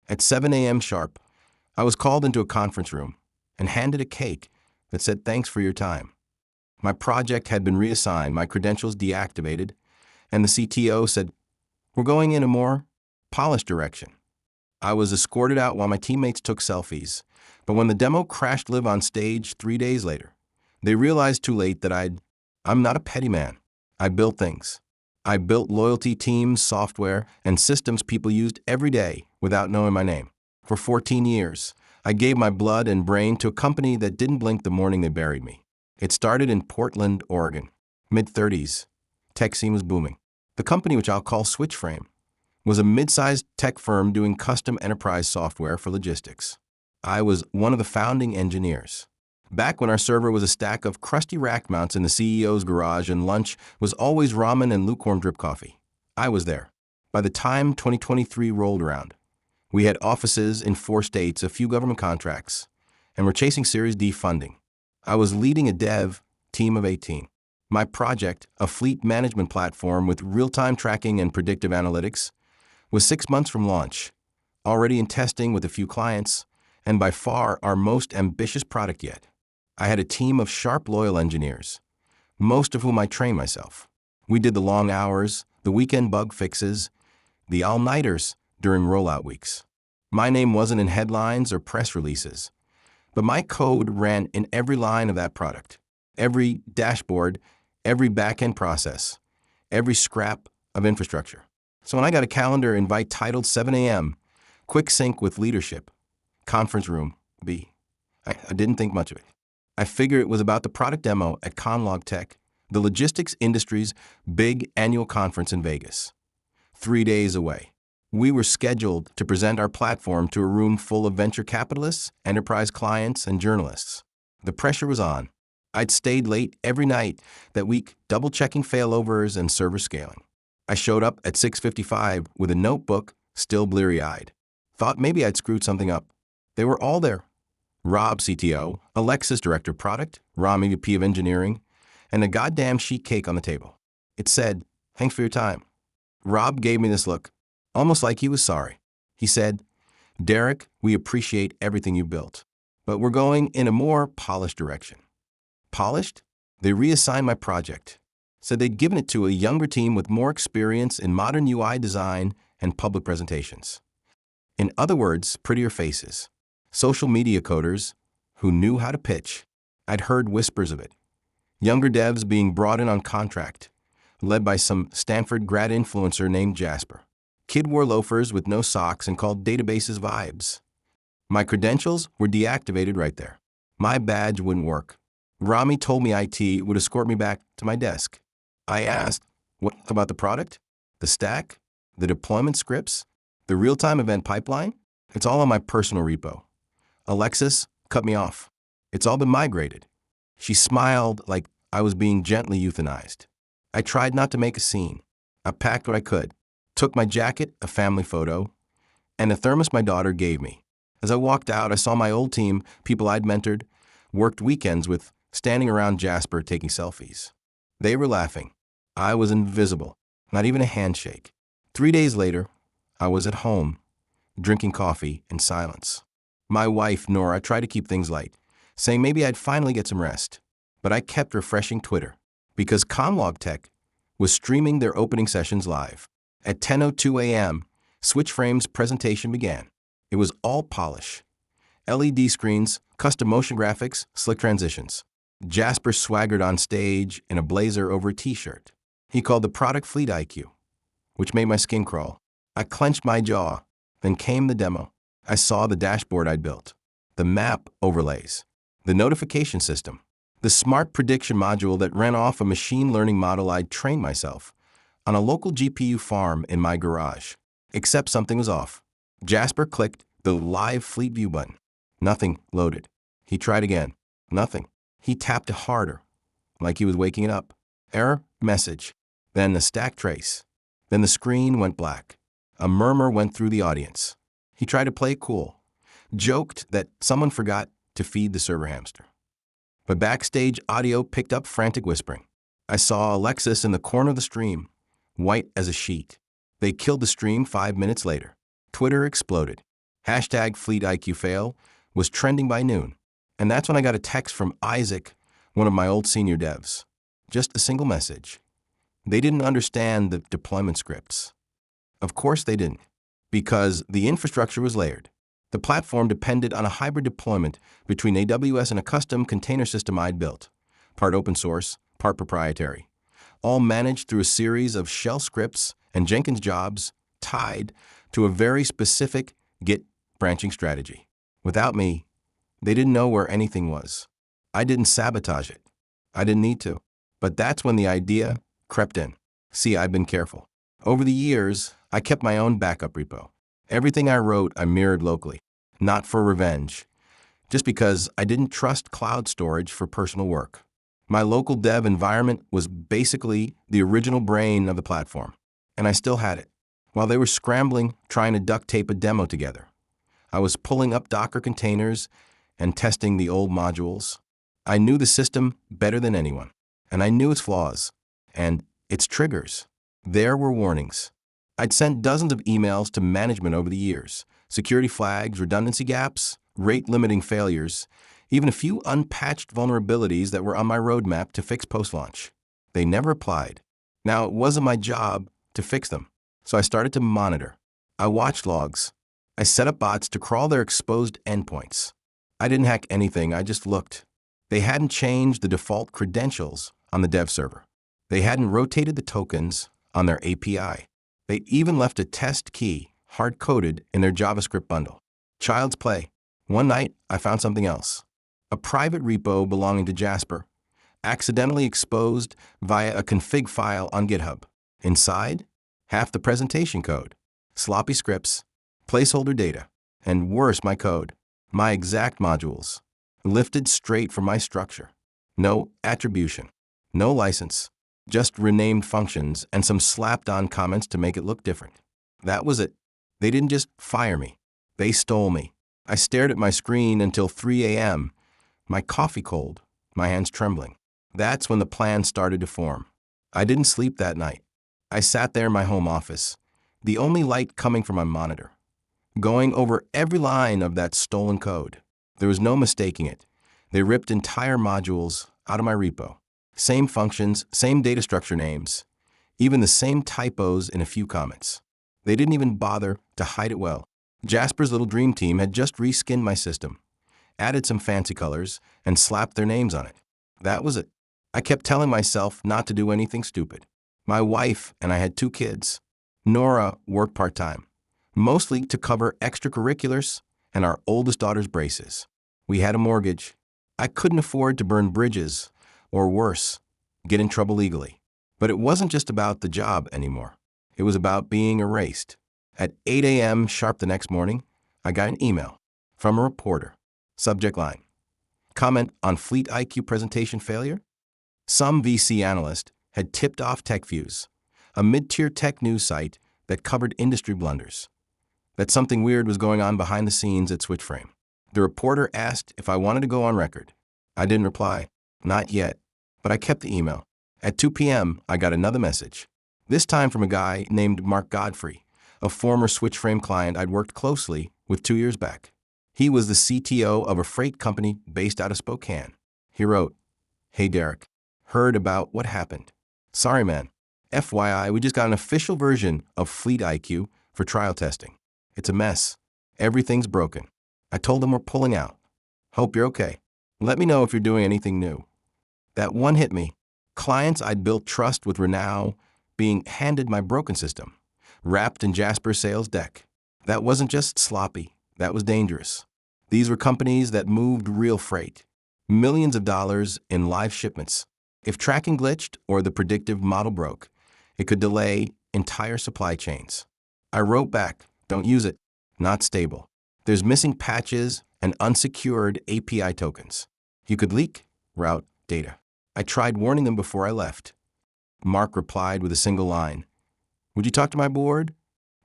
At 7 a.m. sharp, I was called into a conference room and handed a cake that said thanks for your time. My project had been reassigned, my credentials deactivated, and the CTO said, "We're going in a more polished direction." I was escorted out while my teammates took selfies, but when the demo crashed live on stage 3 days later, they realized too late that I'm not a petty man. I built things. I built loyalty teams, software, and systems people used every day without knowing my name. For 14 years, I gave my blood and brain to a company that didn't blink the morning they buried me. It started in Portland, Oregon. Mid-30s. Tech scene was booming. The company, which I'll call Switchframe, was a mid-sized tech firm doing custom enterprise software for logistics. I was one of the founding engineers. Back when our server was a stack of crusty rack mounts in the CEO's garage and lunch was always ramen and lukewarm drip coffee, I was there. By the time 2023 rolled around, we had offices in 4 states, a few government contracts, and were chasing Series D funding. I was leading a dev team of 18. My project, a fleet management platform with real-time tracking and predictive analytics, was 6 months from launch, already in testing with a few clients, and by far our most ambitious product yet. I had a team of sharp, loyal engineers, most of whom I trained myself. We did the long hours, the weekend bug fixes, the all-nighters during rollout weeks. My name wasn't in headlines or press releases, but my code ran in every line of that product, every dashboard, every back-end process, every scrap of infrastructure. So when I got a calendar invite titled 7 a.m., quick sync with leadership, conference room B, I didn't think much of it. I figured it was about the product demo at Conlog Tech, the logistics industry's big annual conference in Vegas. 3 days away. We were scheduled to present our platform to a room full of venture capitalists, enterprise clients, and journalists. The pressure was on. I'd stayed late every night that week, double-checking failovers and server scaling. I showed up at 6:55 with a notebook, still bleary-eyed. Thought maybe I'd screwed something up. They were all there. Rob, CTO, Alexis, Director of Product, Ram, EVP of Engineering, and a goddamn sheet cake on the table. It said, "Thanks for your time." Rob gave me this look, almost like he was sorry. He said, "Derek, we appreciate everything you built, but we're going in a more polished direction." Polished? They reassigned my project. Said they'd given it to a younger team with more experience in modern UI design and public presentations. In other words, prettier faces. Social media coders who knew how to pitch. I'd heard whispers of it. Younger devs being brought in on contract, led by some Stanford grad influencer named Jasper. Kid wore loafers with no socks and called databases vibes. My credentials were deactivated right there. My badge wouldn't work. Rami told me IT would escort me back to my desk. I asked, what about the product? The stack? The deployment scripts? The real-time event pipeline? It's all on my personal repo. Alexis cut me off. It's all been migrated. She smiled like I was being gently euthanized. I tried not to make a scene. I packed what I could, took my jacket, a family photo, and a thermos my daughter gave me. As I walked out, I saw my old team, people I'd mentored, worked weekends with, standing around Jasper taking selfies. They were laughing. I was invisible, not even a handshake. 3 days later, I was at home, drinking coffee in silence. My wife, Nora, tried to keep things light, saying maybe I'd finally get some rest. But I kept refreshing Twitter, because Conlog Tech was streaming their opening sessions live. At 10:02 a.m., Switchframe's presentation began. It was all polish. LED screens, custom motion graphics, slick transitions. Jasper swaggered on stage in a blazer over a t-shirt. He called the product Fleet IQ, which made my skin crawl. I clenched my jaw. Then came the demo. I saw the dashboard I'd built, the map overlays, the notification system, the smart prediction module that ran off a machine learning model I'd trained myself on a local GPU farm in my garage. Except something was off. Jasper clicked the live fleet view button. Nothing loaded. He tried again. Nothing. He tapped it harder, like he was waking it up. Error message. Then the stack trace. Then the screen went black. A murmur went through the audience. He tried to play it cool, joked that someone forgot to feed the server hamster. But backstage audio picked up frantic whispering. I saw Alexis in the corner of the stream, white as a sheet. They killed the stream 5 minutes later. Twitter exploded. Hashtag FleetIQFail was trending by noon. And that's when I got a text from Isaac, one of my old senior devs. Just a single message. They didn't understand the deployment scripts. Of course they didn't, because the infrastructure was layered. The platform depended on a hybrid deployment between AWS and a custom container system I'd built, part open source, part proprietary, all managed through a series of shell scripts and Jenkins jobs tied to a very specific Git branching strategy. Without me, they didn't know where anything was. I didn't sabotage it. I didn't need to. But that's when the idea crept in. See, I've been careful. Over the years, I kept my own backup repo. Everything I wrote, I mirrored locally, not for revenge, just because I didn't trust cloud storage for personal work. My local dev environment was basically the original brain of the platform, and I still had it. While they were scrambling, trying to duct tape a demo together, I was pulling up Docker containers and testing the old modules. I knew the system better than anyone, and I knew its flaws and its triggers. There were warnings. I'd sent dozens of emails to management over the years, security flags, redundancy gaps, rate-limiting failures, even a few unpatched vulnerabilities that were on my roadmap to fix post-launch. They never applied. Now, it wasn't my job to fix them, so I started to monitor. I watched logs. I set up bots to crawl their exposed endpoints. I didn't hack anything, I just looked. They hadn't changed the default credentials on the dev server. They hadn't rotated the tokens on their API. They even left a test key hard-coded in their JavaScript bundle. Child's play. One night, I found something else. A private repo belonging to Jasper, accidentally exposed via a config file on GitHub. Inside, half the presentation code, sloppy scripts, placeholder data, and worse, my code, my exact modules, lifted straight from my structure. No attribution, no license, just renamed functions and some slapped-on comments to make it look different. That was it. They didn't just fire me. They stole me. I stared at my screen until 3 a.m., my coffee cold, my hands trembling. That's when the plan started to form. I didn't sleep that night. I sat there in my home office, the only light coming from my monitor, going over every line of that stolen code. There was no mistaking it. They ripped entire modules out of my repo. Same functions, same data structure names, even the same typos in a few comments. They didn't even bother to hide it well. Jasper's little dream team had just reskinned my system, added some fancy colors, and slapped their names on it. That was it. I kept telling myself not to do anything stupid. My wife and I had 2 kids. Nora worked part-time, mostly to cover extracurriculars and our oldest daughter's braces. We had a mortgage. I couldn't afford to burn bridges, or worse, get in trouble legally. But it wasn't just about the job anymore. It was about being erased. At 8 a.m. sharp the next morning, I got an email from a reporter. Subject line: comment on Fleet IQ presentation failure? Some VC analyst had tipped off TechViews, a mid-tier tech news site that covered industry blunders, that something weird was going on behind the scenes at SwitchFrame. The reporter asked if I wanted to go on record. I didn't reply. Not yet, but I kept the email. At 2 p.m., I got another message, this time from a guy named Mark Godfrey, a former SwitchFrame client I'd worked closely with 2 years back. He was the CTO of a freight company based out of Spokane. He wrote, "Hey Derek, heard about what happened. Sorry man, FYI, we just got an official version of Fleet IQ for trial testing. It's a mess. Everything's broken. I told them we're pulling out. Hope you're okay. Let me know if you're doing anything new." That one hit me. Clients I'd built trust with were now being handed my broken system, wrapped in Jasper sales deck. That wasn't just sloppy. That was dangerous. These were companies that moved real freight, millions of dollars in live shipments. If tracking glitched or the predictive model broke, it could delay entire supply chains. I wrote back, "Don't use it. Not stable. There's missing patches and unsecured API tokens. You could leak, route, data." I tried warning them before I left. Mark replied with a single line, "Would you talk to my board?"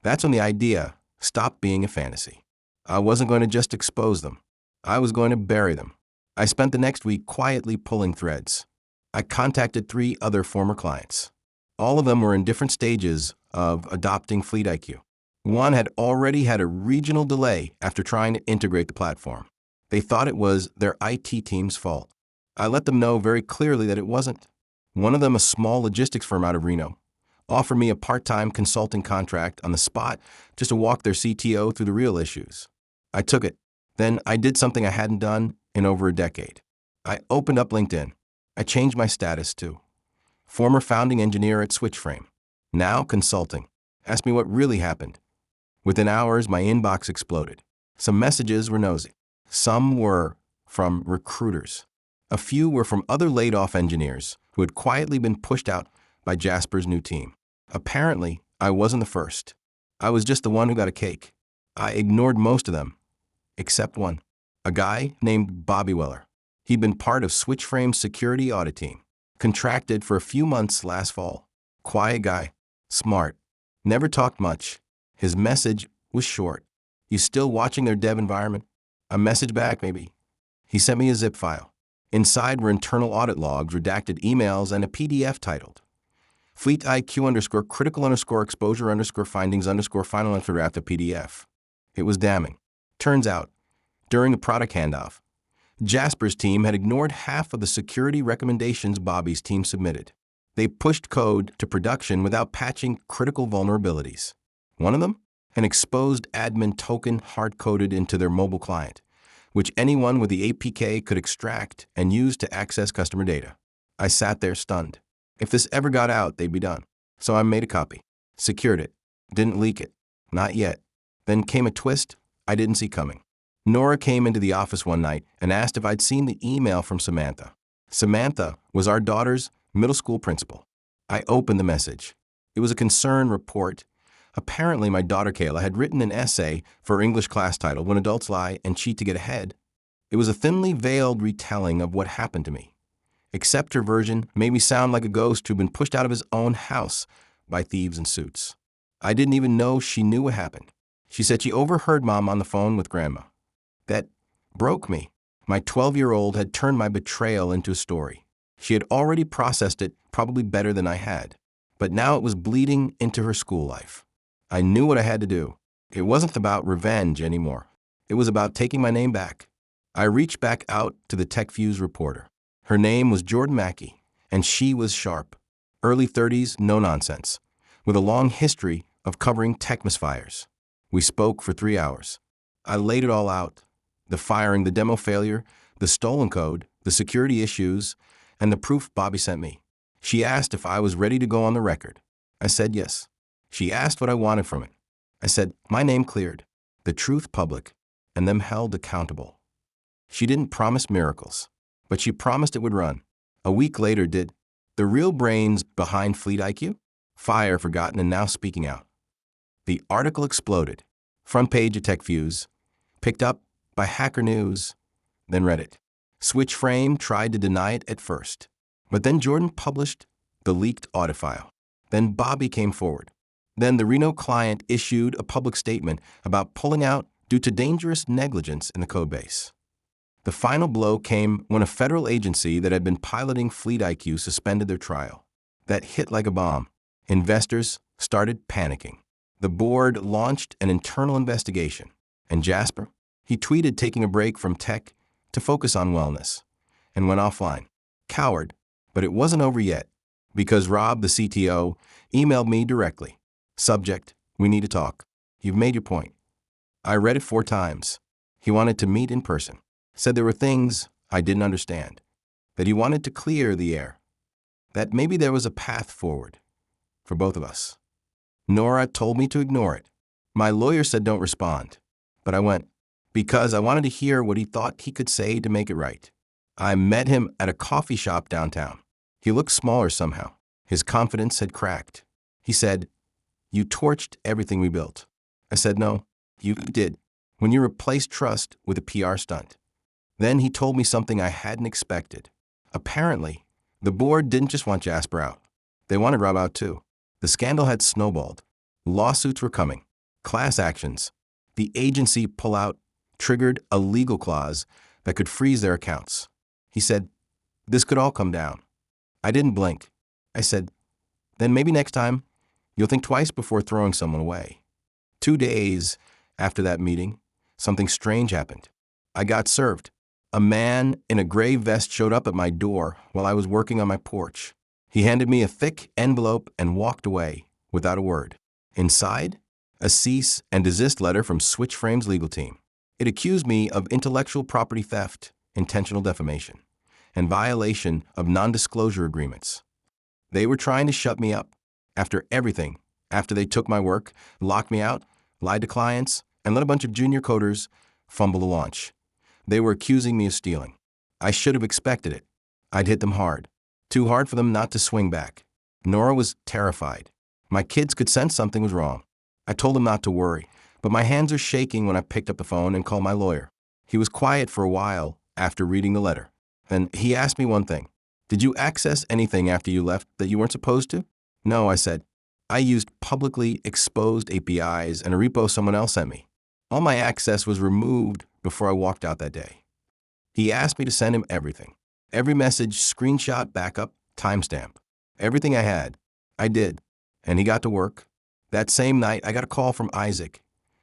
That's when the idea stopped being a fantasy. I wasn't going to just expose them. I was going to bury them. I spent the next week quietly pulling threads. I contacted 3 other former clients. All of them were in different stages of adopting Fleet IQ. One had already had a regional delay after trying to integrate the platform. They thought it was their IT team's fault. I let them know very clearly that it wasn't. One of them, a small logistics firm out of Reno, offered me a part-time consulting contract on the spot just to walk their CTO through the real issues. I took it. Then I did something I hadn't done in over a decade. I opened up LinkedIn. I changed my status to former founding engineer at Switchframe, now consulting. Asked me what really happened. Within hours, my inbox exploded. Some messages were nosy. Some were from recruiters. A few were from other laid-off engineers who had quietly been pushed out by Jasper's new team. Apparently, I wasn't the first. I was just the one who got a cake. I ignored most of them, except one. A guy named Bobby Weller. He'd been part of Switchframe's security audit team. Contracted for a few months last fall. Quiet guy. Smart. Never talked much. His message was short. You still watching their dev environment? A message back, maybe. He sent me a zip file. Inside were internal audit logs, redacted emails, and a PDF titled Fleet IQ _ critical _ exposure _ findings _ final draft of PDF. It was damning. Turns out, during the product handoff, Jasper's team had ignored half of the security recommendations Bobby's team submitted. They pushed code to production without patching critical vulnerabilities. One of them? An exposed admin token hard-coded into their mobile client, which anyone with the APK could extract and use to access customer data. I sat there stunned. If this ever got out, they'd be done. So I made a copy, secured it, didn't leak it, not yet. Then came a twist I didn't see coming. Nora came into the office one night and asked if I'd seen the email from Samantha. Samantha was our daughter's middle school principal. I opened the message. It was a concern report. Apparently, my daughter Kayla had written an essay for her English class titled When Adults Lie and Cheat to Get Ahead. It was a thinly veiled retelling of what happened to me, except her version made me sound like a ghost who'd been pushed out of his own house by thieves in suits. I didn't even know she knew what happened. She said she overheard Mom on the phone with Grandma. That broke me. My 12-year-old had turned my betrayal into a story. She had already processed it probably better than I had, but now it was bleeding into her school life. I knew what I had to do. It wasn't about revenge anymore. It was about taking my name back. I reached back out to the TechFuse reporter. Her name was Jordan Mackey, and she was sharp. Early 30s, no nonsense, with a long history of covering tech misfires. We spoke for 3 hours. I laid it all out. The firing, the demo failure, the stolen code, the security issues, and the proof Bobby sent me. She asked if I was ready to go on the record. I said yes. She asked what I wanted from it. I said, my name cleared, the truth public, and them held accountable. She didn't promise miracles, but she promised it would run. A week later, did the real brains behind Fleet IQ? Fire, forgotten, and now speaking out. The article exploded. Front page of TechFuse, picked up by Hacker News, then Reddit. Switchframe tried to deny it at first, but then Jordan published the leaked audit file. Then Bobby came forward. Then the Reno client issued a public statement about pulling out due to dangerous negligence in the codebase. The final blow came when a federal agency that had been piloting Fleet IQ suspended their trial. That hit like a bomb. Investors started panicking. The board launched an internal investigation. And Jasper? He tweeted taking a break from tech to focus on wellness and went offline. Coward, but it wasn't over yet because Rob, the CTO, emailed me directly. Subject, we need to talk. You've made your point. I read it 4 times. He wanted to meet in person. Said there were things I didn't understand. That he wanted to clear the air. That maybe there was a path forward for both of us. Nora told me to ignore it. My lawyer said don't respond. But I went because I wanted to hear what he thought he could say to make it right. I met him at a coffee shop downtown. He looked smaller somehow. His confidence had cracked. He said, "You torched everything we built." I said, "No, you did, when you replaced trust with a PR stunt." Then he told me something I hadn't expected. Apparently, the board didn't just want Jasper out. They wanted Rob out too. The scandal had snowballed. Lawsuits were coming. Class actions. The agency pullout triggered a legal clause that could freeze their accounts. He said, "This could all come down." I didn't blink. I said, "Then maybe next time, you'll think twice before throwing someone away." 2 days after that meeting, something strange happened. I got served. A man in a gray vest showed up at my door while I was working on my porch. He handed me a thick envelope and walked away without a word. Inside, a cease and desist letter from Switch Frame's legal team. It accused me of intellectual property theft, intentional defamation, and violation of non-disclosure agreements. They were trying to shut me up. After everything, after they took my work, locked me out, lied to clients, and let a bunch of junior coders fumble the launch. They were accusing me of stealing. I should have expected it. I'd hit them hard. Too hard for them not to swing back. Nora was terrified. My kids could sense something was wrong. I told them not to worry, but my hands are shaking when I picked up the phone and called my lawyer. He was quiet for a while after reading the letter. Then he asked me one thing. Did you access anything after you left that you weren't supposed to? No, I said. I used publicly exposed APIs and a repo someone else sent me. All my access was removed before I walked out that day. He asked me to send him everything. Every message, screenshot, backup, timestamp. Everything I had. I did. And he got to work. That same night, I got a call from Isaac,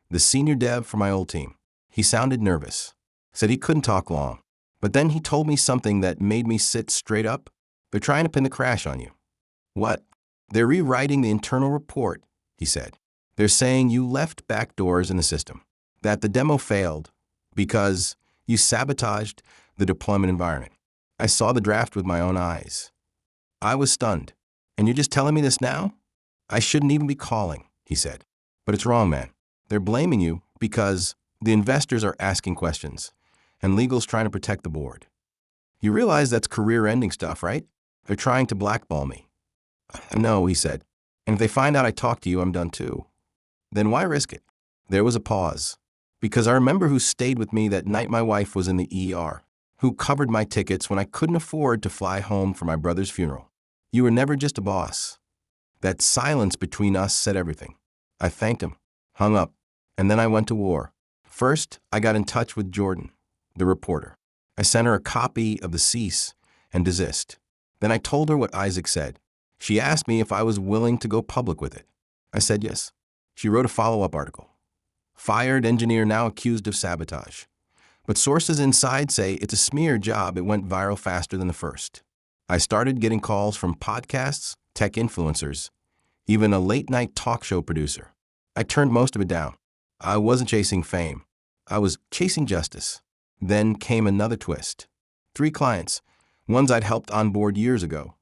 the senior dev for my old team. He sounded nervous. Said he couldn't talk long. But then he told me something that made me sit straight up. They're trying to pin the crash on you. What? They're rewriting the internal report, he said. They're saying you left backdoors in the system, that the demo failed because you sabotaged the deployment environment. I saw the draft with my own eyes. I was stunned. And you're just telling me this now? I shouldn't even be calling, he said. But it's wrong, man. They're blaming you because the investors are asking questions and legal's trying to protect the board. You realize that's career-ending stuff, right? They're trying to blackball me. No, he said. And if they find out I talked to you, I'm done too. Then why risk it? There was a pause. Because I remember who stayed with me that night my wife was in the ER, who covered my tickets when I couldn't afford to fly home for my brother's funeral. You were never just a boss. That silence between us said everything. I thanked him, hung up, and then I went to war. First, I got in touch with Jordan, the reporter. I sent her a copy of the cease and desist. Then I told her what Isaac said. She asked me if I was willing to go public with it. I said yes. She wrote a follow-up article. Fired engineer now accused of sabotage. But sources inside say it's a smear job. It went viral faster than the first. I started getting calls from podcasts, tech influencers, even a late-night talk show producer. I turned most of it down. I wasn't chasing fame. I was chasing justice. Then came another twist. 3 clients, ones I'd helped onboard years ago,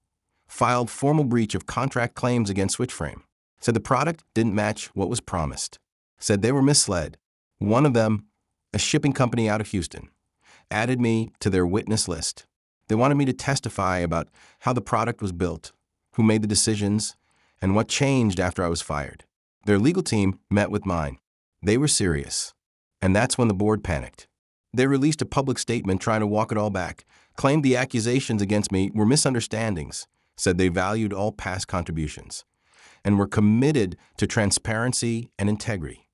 filed formal breach of contract claims against SwitchFrame. Said the product didn't match what was promised. Said they were misled. One of them, a shipping company out of Houston, added me to their witness list. They wanted me to testify about how the product was built, who made the decisions, and what changed after I was fired. Their legal team met with mine. They were serious. And that's when the board panicked. They released a public statement trying to walk it all back, claimed the accusations against me were misunderstandings, said they valued all past contributions, and were committed to transparency and integrity.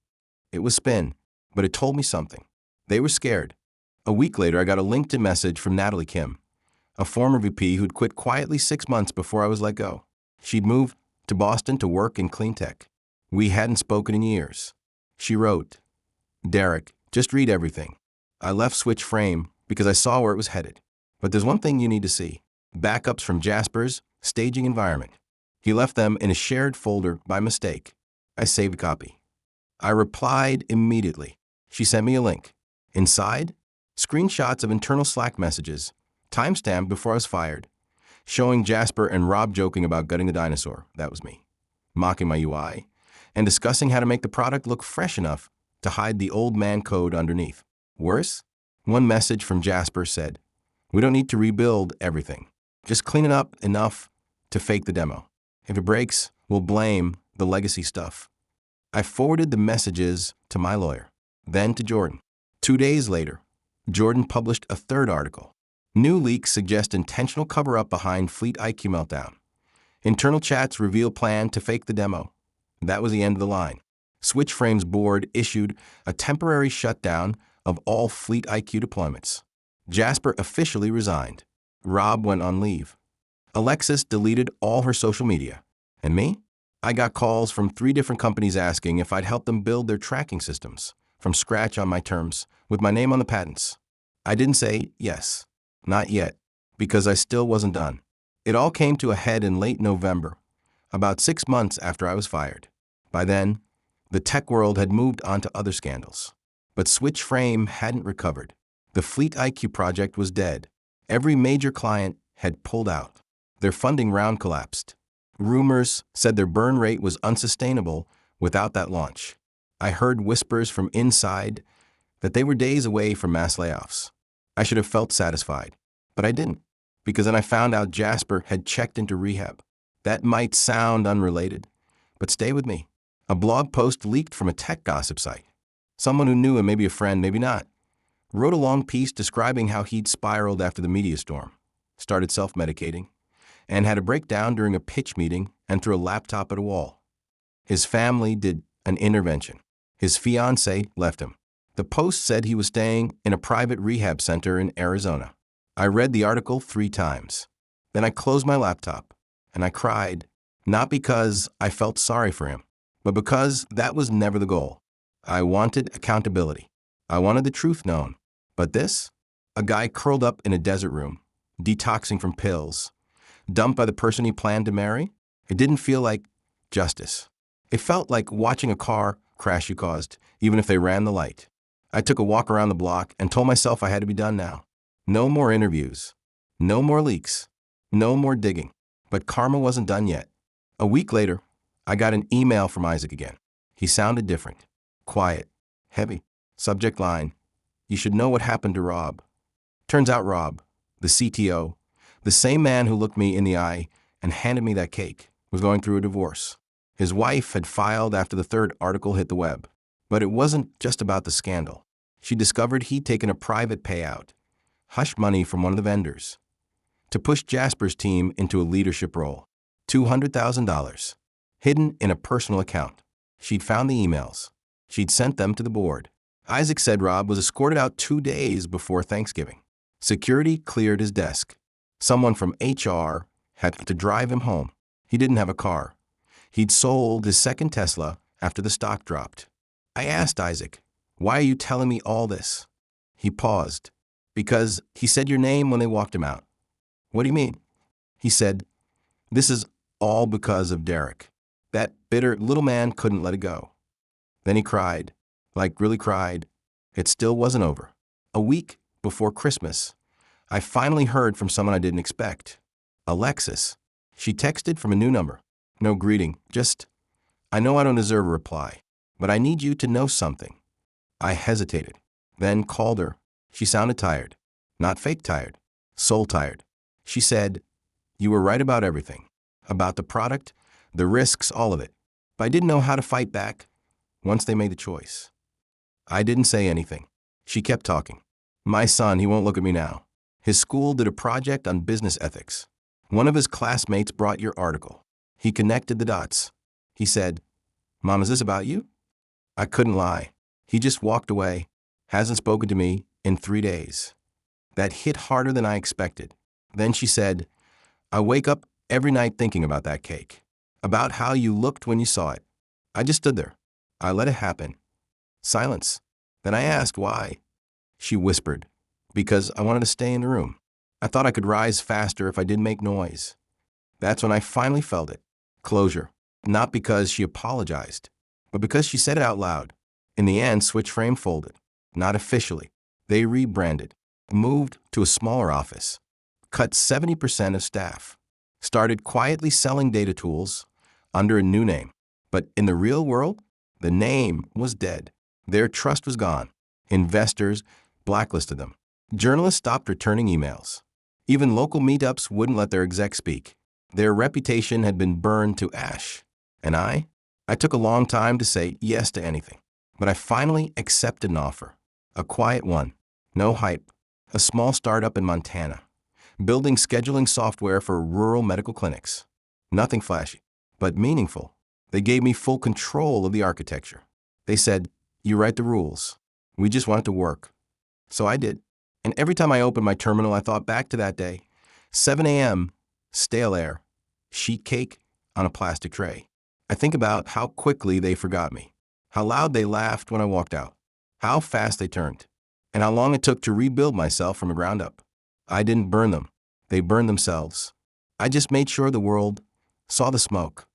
It was spin, but it told me something. They were scared. A week later, I got a LinkedIn message from Natalie Kim, a former VP who'd quit quietly 6 months before I was let go. She'd moved to Boston to work in clean tech. We hadn't spoken in years. She wrote, Derek, just read everything. I left Switch Frame because I saw where it was headed. But there's one thing you need to see. Backups from Jasper's staging environment. He left them in a shared folder by mistake. I saved a copy. I replied immediately. She sent me a link. Inside, screenshots of internal Slack messages, timestamped before I was fired, showing Jasper and Rob joking about gutting the dinosaur, that was me, mocking my UI, and discussing how to make the product look fresh enough to hide the old man code underneath. Worse, one message from Jasper said, we don't need to rebuild everything. Just clean it up enough to fake the demo. If it breaks, we'll blame the legacy stuff. I forwarded the messages to my lawyer, then to Jordan. 2 days later, Jordan published a third article. New leaks suggest intentional cover-up behind Fleet IQ meltdown. Internal chats reveal plan to fake the demo. That was the end of the line. SwitchFrame's board issued a temporary shutdown of all Fleet IQ deployments. Jasper officially resigned. Rob went on leave. Alexis deleted all her social media. And me? I got calls from 3 different companies asking if I'd help them build their tracking systems from scratch on my terms with my name on the patents. I didn't say yes, not yet, because I still wasn't done. It all came to a head in late November, about 6 months after I was fired. By then, the tech world had moved on to other scandals. But Switch Frame hadn't recovered. The Fleet IQ project was dead. Every major client had pulled out. Their funding round collapsed. Rumors said their burn rate was unsustainable without that launch. I heard whispers from inside that they were days away from mass layoffs. I should have felt satisfied, but I didn't, because then I found out Jasper had checked into rehab. That might sound unrelated, but stay with me. A blog post leaked from a tech gossip site. Someone who knew him, maybe a friend, maybe not, wrote a long piece describing how he'd spiraled after the media storm, started self-medicating, and had a breakdown during a pitch meeting and threw a laptop at a wall. His family did an intervention. His fiancée left him. The post said he was staying in a private rehab center in Arizona. I read the article 3 times. Then I closed my laptop, and I cried, not because I felt sorry for him, but because that was never the goal. I wanted accountability. I wanted the truth known. But this? A guy curled up in a desert room, detoxing from pills, dumped by the person he planned to marry? It didn't feel like justice. It felt like watching a car crash you caused, even if they ran the light. I took a walk around the block and told myself I had to be done now. No more interviews. No more leaks. No more digging. But karma wasn't done yet. A week later, I got an email from Isaac again. He sounded different. Quiet. Heavy. Subject line: you should know what happened to Rob. Turns out Rob, the CTO, the same man who looked me in the eye and handed me that cake, was going through a divorce. His wife had filed after the 3rd article hit the web. But it wasn't just about the scandal. She discovered he'd taken a private payout, hush money from one of the vendors, to push Jasper's team into a leadership role. $200,000, hidden in a personal account. She'd found the emails. She'd sent them to the board. Isaac said Rob was escorted out 2 days before Thanksgiving. Security cleared his desk. Someone from HR had to drive him home. He didn't have a car. He'd sold his second Tesla after the stock dropped. I asked Isaac, "Why are you telling me all this?" He paused. "Because he said your name when they walked him out." "What do you mean?" He said, "This is all because of Derek. That bitter little man couldn't let it go." Then he cried, like really cried. It still wasn't over. A week before Christmas, I finally heard from someone I didn't expect. Alexis. She texted from a new number. No greeting, just, "I know I don't deserve a reply, but I need you to know something." I hesitated, then called her. She sounded tired. Not fake tired, soul tired. She said, "You were right about everything. About the product, the risks, all of it. But I didn't know how to fight back once they made the choice." I didn't say anything. She kept talking. "My son, he won't look at me now. His school did a project on business ethics. One of his classmates brought your article. He connected the dots. He said, 'Mom, is this about you?' I couldn't lie. He just walked away, hasn't spoken to me in 3 days. That hit harder than I expected. Then she said, 'I wake up every night thinking about that cake, about how you looked when you saw it.' I just stood there. I let it happen. Silence. Then I asked why. She whispered, 'Because I wanted to stay in the room. I thought I could rise faster if I didn't make noise.' That's when I finally felt it. Closure. Not because she apologized, but because she said it out loud. In the end, Switch Frame folded. Not officially. They rebranded, moved to a smaller office, cut 70% of staff, started quietly selling data tools under a new name. But in the real world, the name was dead. Their trust was gone. Investors blacklisted them. Journalists stopped returning emails. Even local meetups wouldn't let their execs speak. Their reputation had been burned to ash. And I took a long time to say yes to anything. But I finally accepted an offer. A quiet one. No hype. A small startup in Montana, building scheduling software for rural medical clinics. Nothing flashy, but meaningful. They gave me full control of the architecture. They said, "You write the rules. We just want it to work." So I did. And every time I opened my terminal, I thought back to that day. 7 a.m., stale air, sheet cake on a plastic tray. I think about how quickly they forgot me, how loud they laughed when I walked out, how fast they turned, and how long it took to rebuild myself from the ground up. I didn't burn them. They burned themselves. I just made sure the world saw the smoke.